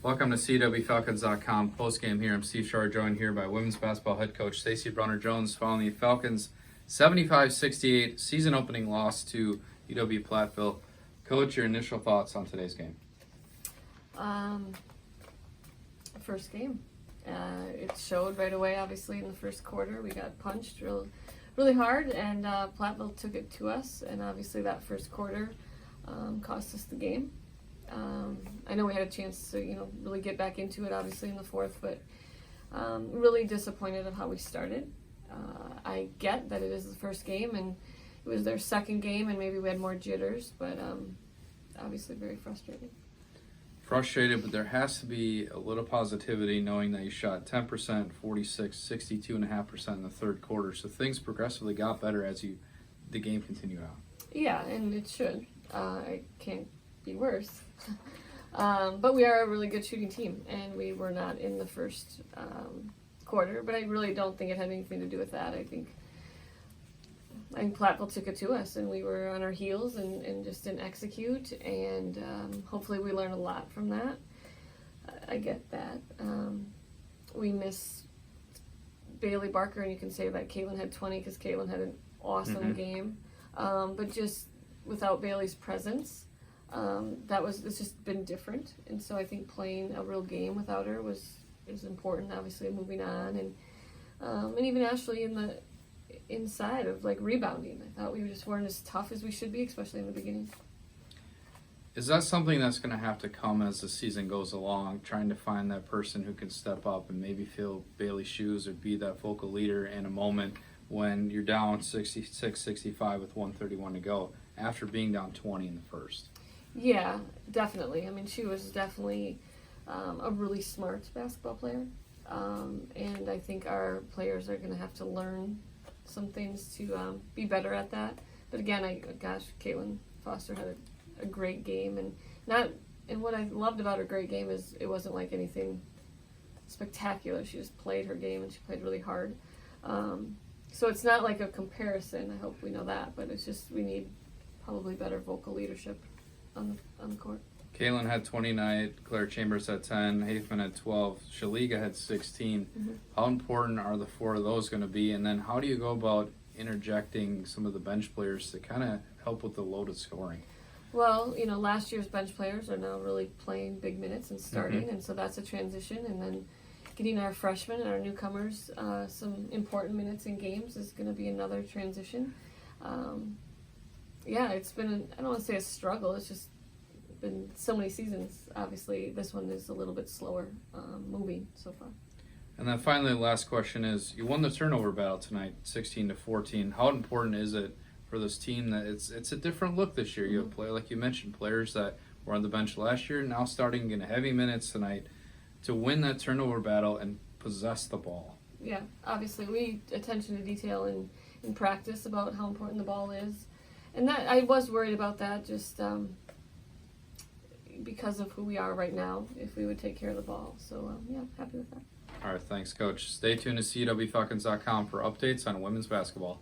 Welcome to CUWFalcons.com postgame here. I'm Steve Shar, joined here by women's basketball head coach Stacey Brunner-Jones following the Falcons' 75-68 season opening loss to UW-Platteville. Coach, your initial thoughts on today's game? First game. It showed right away, obviously, in the first quarter. We got punched really hard, and Platteville took it to us, and obviously that first quarter cost us the game. I know we had a chance to, really get back into it, obviously, in the fourth, but really disappointed of how we started. I get that it is the first game, and it was their second game, and maybe we had more jitters, but obviously very frustrating. Frustrated, but there has to be a little positivity knowing that you shot 10%, 46, 62.5% in the third quarter. So things progressively got better as the game continued on. Yeah, and it should. It can't be worse. But we are a really good shooting team, and we were not in the first quarter. But I really don't think it had anything to do with that. I think Platteville took it to us, and we were on our heels and just didn't execute. And hopefully we learn a lot from that. I get that. We miss Bailey Barker, and you can say that Caitlin had 20 because Caitlin had an awesome game. But just without Bailey's presence, it's just been different. And so I think playing a real game without her is important, obviously, moving on. And even Ashley inside of rebounding. I thought we just weren't as tough as we should be, especially in the beginning. Is that something that's going to have to come as the season goes along, trying to find that person who can step up and maybe fill Bailey's shoes or be that vocal leader in a moment when you're down 66-65 with 1:31 to go after being down 20 in the first? Yeah, definitely. I mean, she was definitely a really smart basketball player. And I think our players are going to have to learn some things to be better at that. But again, Caitlin Foster had a great game, and what I loved about her great game is it wasn't like anything spectacular. She just played her game, and she played really hard. So it's not like a comparison. I hope we know that, but it's just we need probably better vocal leadership on the court. Caitlin had 20 tonight, Claire Chambers had 10, Haithman had 12, Shaliga had 16. How important are the four of those going to be? And then how do you go about interjecting some of the bench players to kind of help with the loaded scoring? Well, last year's bench players are now really playing big minutes and starting, and so that's a transition. And then getting our freshmen and our newcomers some important minutes in games is going to be another transition. It's been, I don't want to say a struggle, it's just been so many seasons. Obviously, this one is a little bit slower moving so far. And then finally, the last question is, you won the turnover battle tonight, 16-14. How important is it for this team that it's a different look this year? You have like you mentioned, players that were on the bench last year, now starting in heavy minutes tonight to win that turnover battle and possess the ball. Yeah, obviously, we attention to detail in practice about how important the ball is. And that I was worried about that just because of who we are right now, if we would take care of the ball. So, happy with that. All right, thanks, Coach. Stay tuned to CUWFalcons.com for updates on women's basketball.